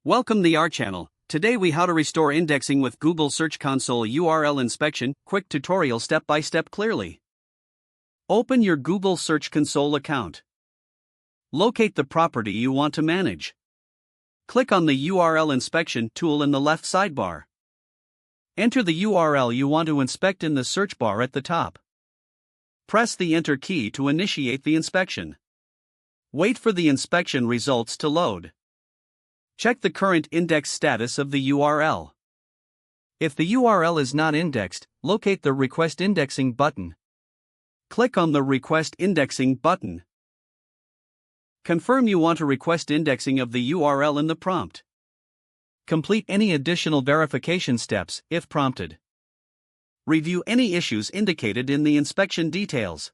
Welcome to our channel. Today we how to restore indexing with Google Search Console URL inspection, quick tutorial step by step clearly. Open your Google Search Console account. Locate the property you want to manage. Click on the URL inspection tool in the left sidebar. Enter the URL you want to inspect in the search bar at the top. Press the Enter key to initiate the inspection. Wait for the inspection results to load. Check the current index status of the URL. If the URL is not indexed, locate the Request Indexing button. Click on the Request Indexing button. Confirm you want to request indexing of the URL in the prompt. Complete any additional verification steps, if prompted. Review any issues indicated in the inspection details.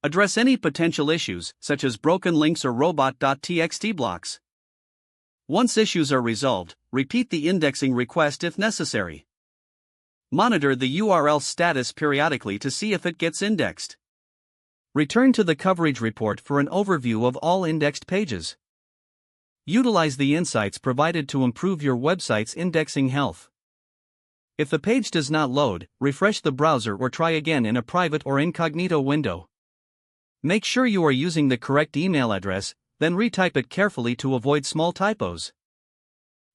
Address any potential issues, such as broken links or robot.txt blocks. Once issues are resolved, repeat the indexing request if necessary. Monitor the URL status periodically to see if it gets indexed. Return to the coverage report for an overview of all indexed pages. Utilize the insights provided to improve your website's indexing health. If the page does not load, refresh the browser or try again in a private or incognito window. Make sure you are using the correct email address, then retype it carefully to avoid small typos.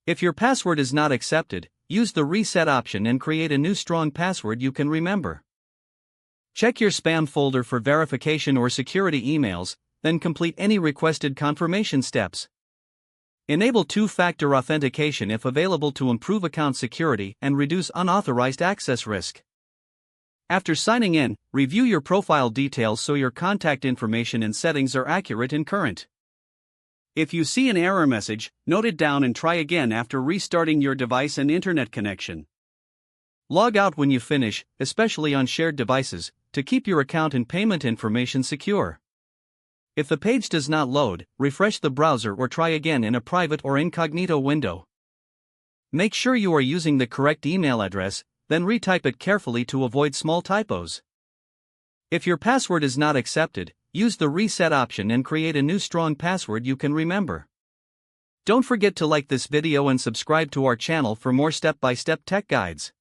If your password is not accepted, use the reset option and create a new strong password you can remember. Check your spam folder for verification or security emails, then complete any requested confirmation steps. Enable two-factor authentication if available to improve account security and reduce unauthorized access risk. After signing in, review your profile details so your contact information and settings are accurate and current. If you see an error message, note it down and try again after restarting your device and internet connection. Log out when you finish, especially on shared devices, to keep your account and payment information secure. If the page does not load, refresh the browser or try again in a private or incognito window. Make sure you are using the correct email address, then retype it carefully to avoid small typos. If your password is not accepted, use the reset option and create a new strong password you can remember. Don't forget to like this video and subscribe to our channel for more step-by-step tech guides.